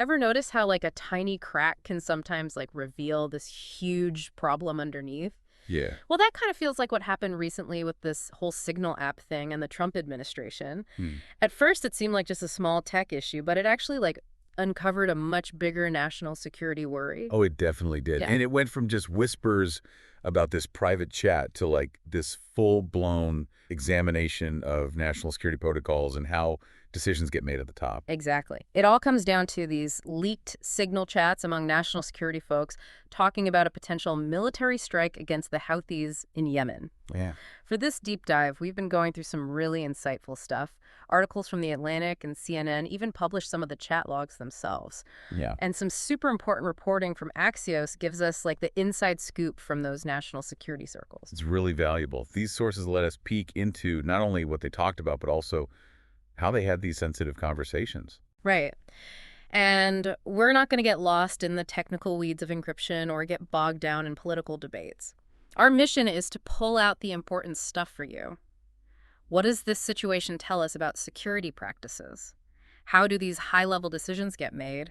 Ever notice how like a tiny crack can sometimes like reveal this huge problem underneath? Yeah. Well, that kind of feels like what happened recently with this whole Signal app thing and the Trump administration. Hmm. At first, it seemed like just a small tech issue, but it actually like uncovered a much bigger national security worry. Oh, it definitely did. Yeah. And it went from just whispers about this private chat to like this full-blown examination of national security protocols and how decisions get made at the top. Exactly. It all comes down to these leaked Signal chats among national security folks talking about a potential military strike against the Houthis in Yemen. Yeah. For this deep dive, we've been going through some really insightful stuff. Articles from The Atlantic and CNN even published some of the chat logs themselves. Yeah. And some super important reporting from Axios gives us like the inside scoop from those national security circles. It's really valuable. These sources let us peek into not only what they talked about, but also how they had these sensitive conversations. Right. And we're not going to get lost in the technical weeds of encryption or get bogged down in political debates. Our mission is to pull out the important stuff for you. What does this situation tell us about security practices? How do these high-level decisions get made?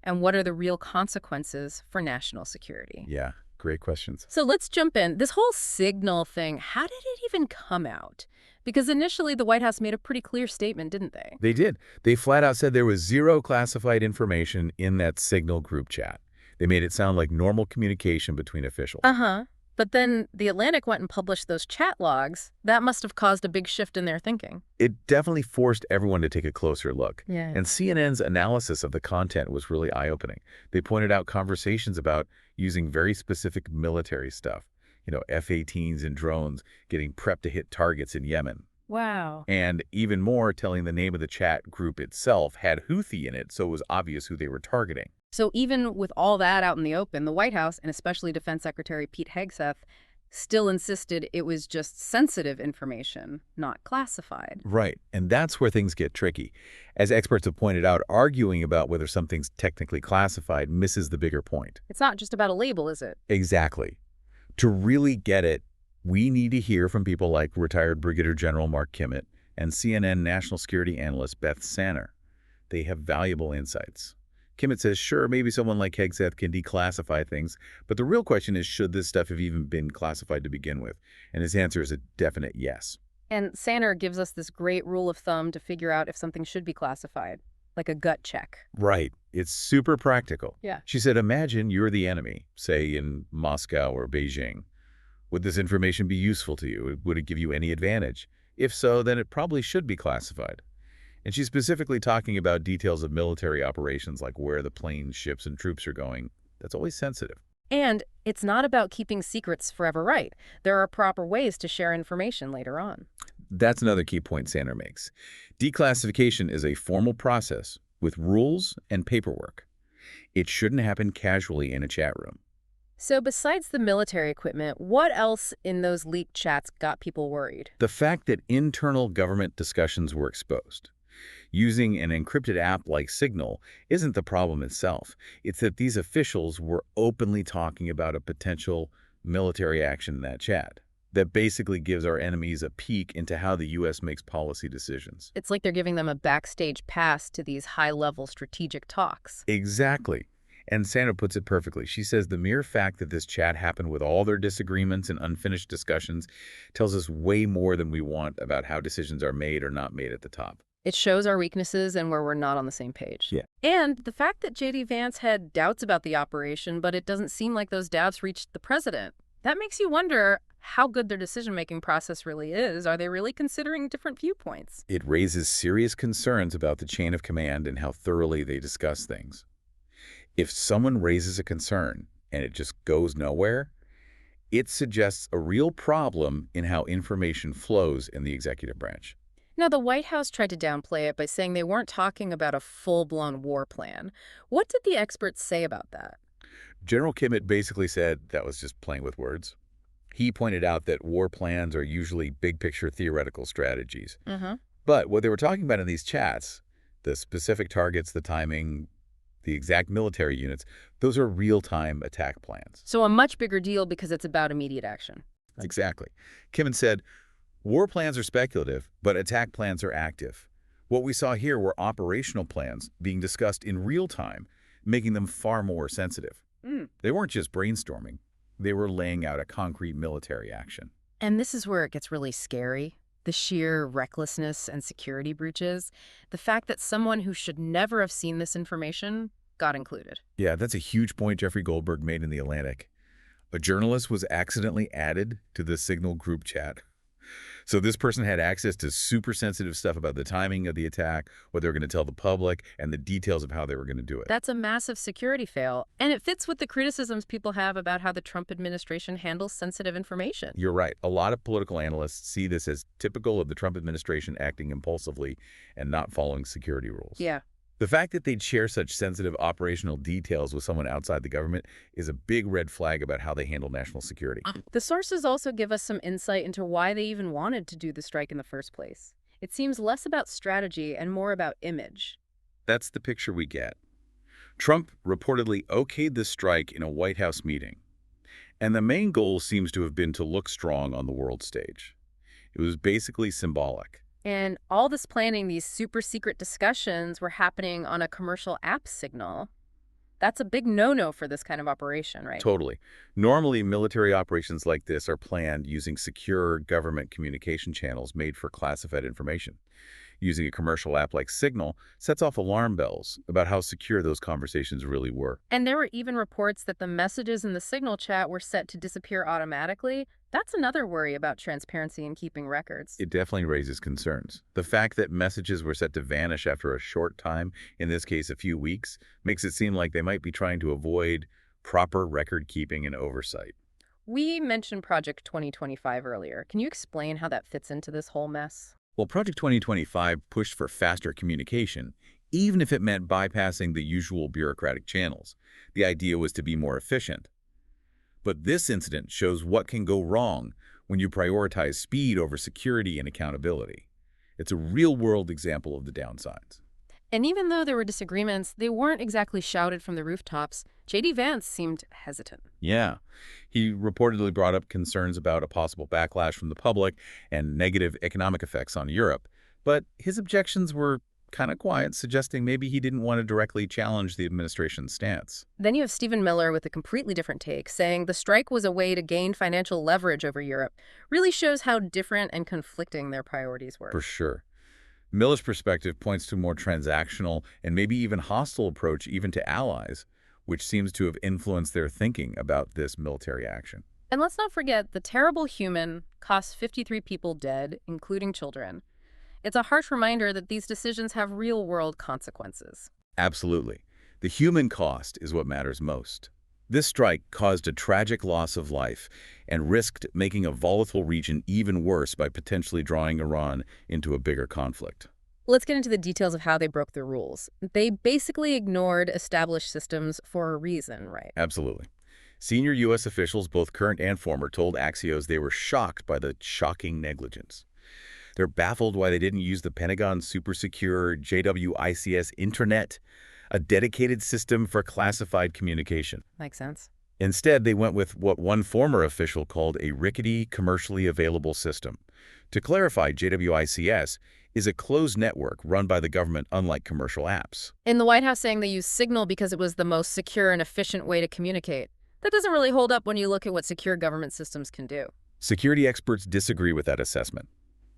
And what are the real consequences for national security? Yeah, great questions. So let's jump in. This whole Signal thing, how did it even come out? Because initially the White House made a pretty clear statement, didn't they? They did. They flat out said there was zero classified information in that Signal group chat. They made it sound like normal communication between officials. Uh-huh. But then The Atlantic went and published those chat logs. That must have caused a big shift in their thinking. It definitely forced everyone to take a closer look. Yeah. And CNN's analysis of the content was really eye-opening. They pointed out conversations about using very specific military stuff. F-18s and drones getting prepped to hit targets in Yemen. Wow. And even more, telling the name of the chat group itself had Houthi in it, so it was obvious who they were targeting. So even with all that out in the open, the White House, and especially Defense Secretary Pete Hegseth, still insisted it was just sensitive information, not classified. Right, and that's where things get tricky. As experts have pointed out, arguing about whether something's technically classified misses the bigger point. It's not just about a label, is it? Exactly. To really get it, we need to hear from people like retired Brigadier General Mark Kimmett and CNN national security analyst Beth Sanner. They have valuable insights. Kimmett says, sure, maybe someone like Hegseth can declassify things, but the real question is, should this stuff have even been classified to begin with? And his answer is a definite yes. And Sanner gives us this great rule of thumb to figure out if something should be classified, like a gut check. Right. It's super practical. Yeah. She said, imagine you're the enemy, say in Moscow or Beijing. Would this information be useful to you? Would it give you any advantage? If so, then it probably should be classified. And she's specifically talking about details of military operations like where the planes, ships, and troops are going. That's always sensitive. And it's not about keeping secrets forever, right? There are proper ways to share information later on. That's another key point Sanner makes. Declassification is a formal process with rules and paperwork. It shouldn't happen casually in a chat room. So besides the military equipment, what else in those leaked chats got people worried? The fact that internal government discussions were exposed. Using an encrypted app like Signal isn't the problem itself. It's that these officials were openly talking about a potential military action in that chat that basically gives our enemies a peek into how the U.S. makes policy decisions. It's like they're giving them a backstage pass to these high-level strategic talks. Exactly. And Sandra puts it perfectly. She says the mere fact that this chat happened with all their disagreements and unfinished discussions tells us way more than we want about how decisions are made or not made at the top. It shows our weaknesses and where we're not on the same page. Yeah. And the fact that J.D. Vance had doubts about the operation, but it doesn't seem like those doubts reached the president. That makes you wonder how good their decision-making process really is. Are they really considering different viewpoints? It raises serious concerns about the chain of command and how thoroughly they discuss things. If someone raises a concern and it just goes nowhere, it suggests a real problem in how information flows in the executive branch. Now, the White House tried to downplay it by saying they weren't talking about a full-blown war plan. What did the experts say about that? General Kimmett basically said that was just playing with words. He pointed out that war plans are usually big-picture theoretical strategies. But what they were talking about in these chats, the specific targets, the timing, the exact military units, those are real-time attack plans. So a much bigger deal because it's about immediate action. Exactly. Kimmett said, war plans are speculative, but attack plans are active. What we saw here were operational plans being discussed in real time, making them far more sensitive. Mm. They weren't just brainstorming. They were laying out a concrete military action. And this is where it gets really scary. The sheer recklessness and security breaches. The fact that someone who should never have seen this information got included. Yeah, that's a huge point Jeffrey Goldberg made in The Atlantic. A journalist was accidentally added to the Signal group chat. So this person had access to super sensitive stuff about the timing of the attack, what they were going to tell the public, and the details of how they were going to do it. That's a massive security fail, and it fits with the criticisms people have about how the Trump administration handles sensitive information. You're right. A lot of political analysts see this as typical of the Trump administration acting impulsively and not following security rules. Yeah. The fact that they'd share such sensitive operational details with someone outside the government is a big red flag about how they handle national security. The sources also give us some insight into why they even wanted to do the strike in the first place. It seems less about strategy and more about image. That's the picture we get. Trump reportedly okayed the strike in a White House meeting, and the main goal seems to have been to look strong on the world stage. It was basically symbolic. And all this planning, these super secret discussions were happening on a commercial app signal. That's a big no-no for this kind of operation, right? Totally. Normally, military operations like this are planned using secure government communication channels made for classified information. Using a commercial app like Signal sets off alarm bells about how secure those conversations really were. And there were even reports that the messages in the Signal chat were set to disappear automatically. That's another worry about transparency and keeping records. It definitely raises concerns. The fact that messages were set to vanish after a short time, in this case a few weeks, makes it seem like they might be trying to avoid proper record keeping and oversight. We mentioned Project 2025 earlier. Can you explain how that fits into this whole mess? Well, Project 2025 pushed for faster communication, even if it meant bypassing the usual bureaucratic channels. The idea was to be more efficient. But this incident shows what can go wrong when you prioritize speed over security and accountability. It's a real-world example of the downsides. And even though there were disagreements, they weren't exactly shouted from the rooftops. J.D. Vance seemed hesitant. Yeah. He reportedly brought up concerns about a possible backlash from the public and negative economic effects on Europe. But his objections were kind of quiet, suggesting maybe he didn't want to directly challenge the administration's stance. Then you have Stephen Miller with a completely different take, saying the strike was a way to gain financial leverage over Europe. Really shows how different and conflicting their priorities were. For sure. Miller's perspective points to a more transactional and maybe even hostile approach even to allies, which seems to have influenced their thinking about this military action. And let's not forget the terrible human cost 53 people dead, including children. It's a harsh reminder that these decisions have real-world consequences. Absolutely. The human cost is what matters most. This strike caused a tragic loss of life and risked making a volatile region even worse by potentially drawing Iran into a bigger conflict. Let's get into the details of how they broke the rules. They basically ignored established systems for a reason, right? Absolutely. Senior U.S. officials, both current and former, told Axios they were shocked by the shocking negligence. They're baffled why they didn't use the Pentagon's super-secure JWICS intranet, a dedicated system for classified communication. Makes sense. Instead, they went with what one former official called a rickety, commercially available system. To clarify, JWICS is a closed network run by the government, unlike commercial apps. In the White House saying they used Signal because it was the most secure and efficient way to communicate. That doesn't really hold up when you look at what secure government systems can do. Security experts disagree with that assessment.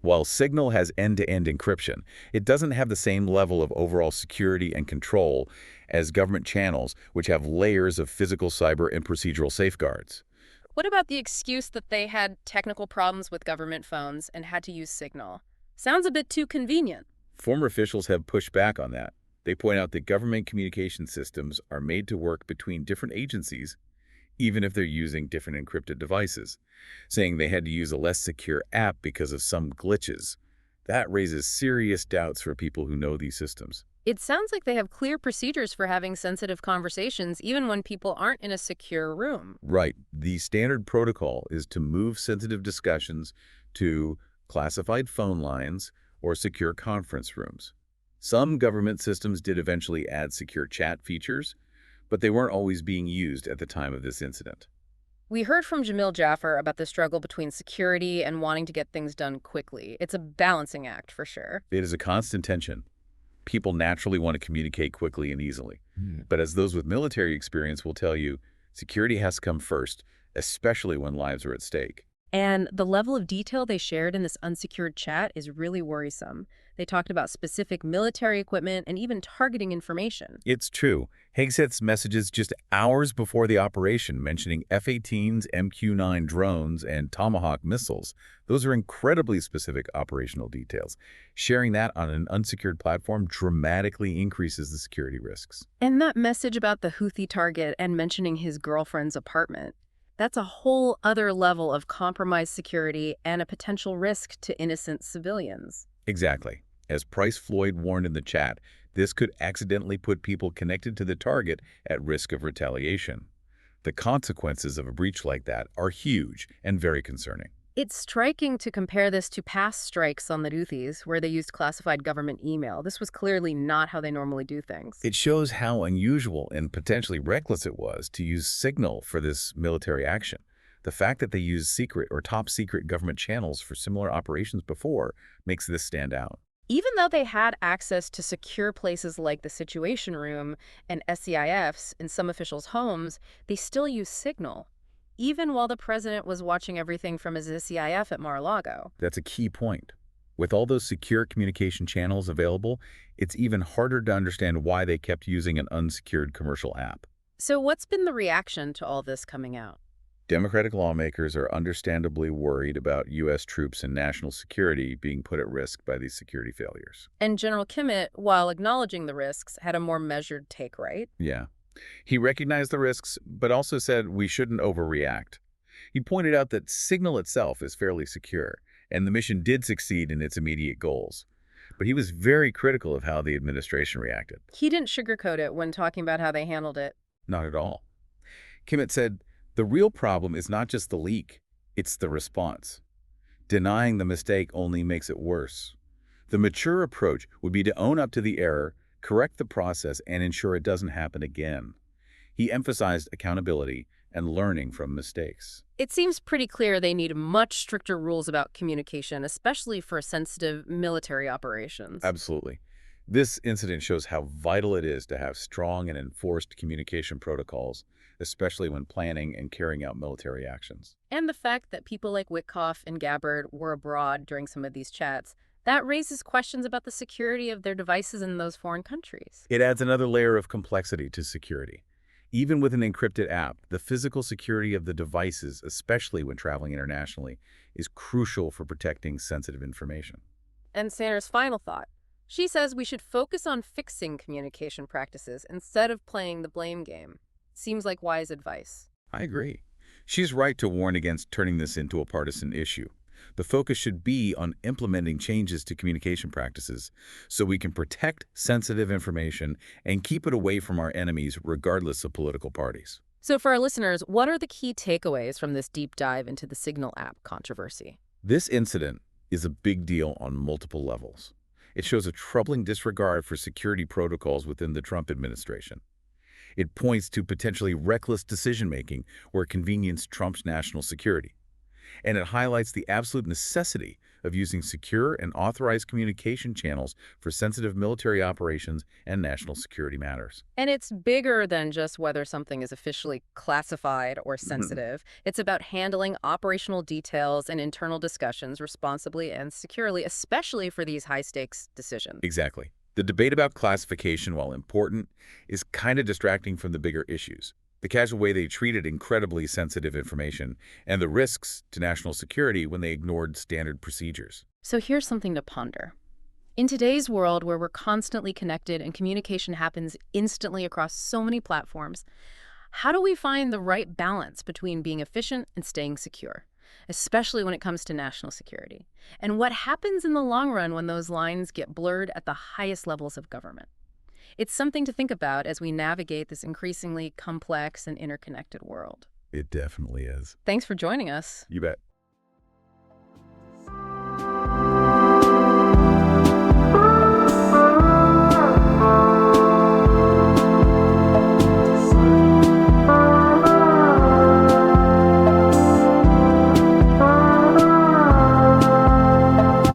While Signal has end-to-end encryption, it doesn't have the same level of overall security and control as government channels, which have layers of physical, cyber, and procedural safeguards. What about the excuse that they had technical problems with government phones and had to use Signal? Sounds a bit too convenient. Former officials have pushed back on that. They point out that government communication systems are made to work between different agencies, even if they're using different encrypted devices, saying they had to use a less secure app because of some glitches. That raises serious doubts for people who know these systems. It sounds like they have clear procedures for having sensitive conversations even when people aren't in a secure room. Right. The standard protocol is to move sensitive discussions to classified phone lines or secure conference rooms. Some government systems did eventually add secure chat features, but they weren't always being used at the time of this incident. We heard from Jamil Jaffer about the struggle between security and wanting to get things done quickly. It's a balancing act for sure. It is a constant tension. People naturally want to communicate quickly and easily. But as those with military experience will tell you, security has to come first, especially when lives are at stake. And the level of detail they shared in this unsecured chat is really worrisome. They talked about specific military equipment and even targeting information. It's true. Haig sent messages just hours before the operation mentioning F-18s, MQ-9 drones, and Tomahawk missiles. Those are incredibly specific operational details. Sharing that on an unsecured platform dramatically increases the security risks. And that message about the Houthi target and mentioning his girlfriend's apartment, that's a whole other level of compromised security and a potential risk to innocent civilians. Exactly. As Price Floyd warned in the chat, this could accidentally put people connected to the target at risk of retaliation. The consequences of a breach like that are huge and very concerning. It's striking to compare this to past strikes on the Houthis, where they used classified government email. This was clearly not how they normally do things. It shows how unusual and potentially reckless it was to use Signal for this military action. The fact that they used secret or top-secret government channels for similar operations before makes this stand out. Even though they had access to secure places like the Situation Room and SCIFs in some officials' homes, they still used Signal, even while the president was watching everything from his SCIF at Mar-a-Lago. That's a key point. With all those secure communication channels available, it's even harder to understand why they kept using an unsecured commercial app. So what's been the reaction to all this coming out? Democratic lawmakers are understandably worried about U.S. troops and national security being put at risk by these security failures. And General Kimmett, while acknowledging the risks, had a more measured take, right? Yeah. He recognized the risks, but also said we shouldn't overreact. He pointed out that Signal itself is fairly secure, and the mission did succeed in its immediate goals. But he was very critical of how the administration reacted. He didn't sugarcoat it when talking about how they handled it. Not at all. Kimmett said, the real problem is not just the leak, it's the response. Denying the mistake only makes it worse. The mature approach would be to own up to the error, correct the process, and ensure it doesn't happen again. He emphasized accountability and learning from mistakes. It seems pretty clear they need much stricter rules about communication, especially for sensitive military operations. Absolutely. This incident shows how vital it is to have strong and enforced communication protocols, especially when planning and carrying out military actions. And the fact that people like Witkoff and Gabbard were abroad during some of these chats, that raises questions about the security of their devices in those foreign countries. It adds another layer of complexity to security. Even with an encrypted app, the physical security of the devices, especially when traveling internationally, is crucial for protecting sensitive information. And Sanders' final thought. She says we should focus on fixing communication practices instead of playing the blame game. Seems like wise advice. I agree. She's right to warn against turning this into a partisan issue. The focus should be on implementing changes to communication practices so we can protect sensitive information and keep it away from our enemies regardless of political parties. So for our listeners, what are the key takeaways from this deep dive into the Signal app controversy? This incident is a big deal on multiple levels. It shows a troubling disregard for security protocols within the Trump administration. It points to potentially reckless decision-making where convenience trumps national security. And it highlights the absolute necessity of using secure and authorized communication channels for sensitive military operations and national security matters. And it's bigger than just whether something is officially classified or sensitive. It's about handling operational details and internal discussions responsibly and securely, especially for these high-stakes decisions. Exactly. The debate about classification, while important, is kind of distracting from the bigger issues. The casual way they treated incredibly sensitive information, and the risks to national security when they ignored standard procedures. So here's something to ponder. In today's world where we're constantly connected and communication happens instantly across so many platforms, how do we find the right balance between being efficient and staying secure, especially when it comes to national security? And what happens in the long run when those lines get blurred at the highest levels of government? It's something to think about as we navigate this increasingly complex and interconnected world. It definitely is. Thanks for joining us. You bet.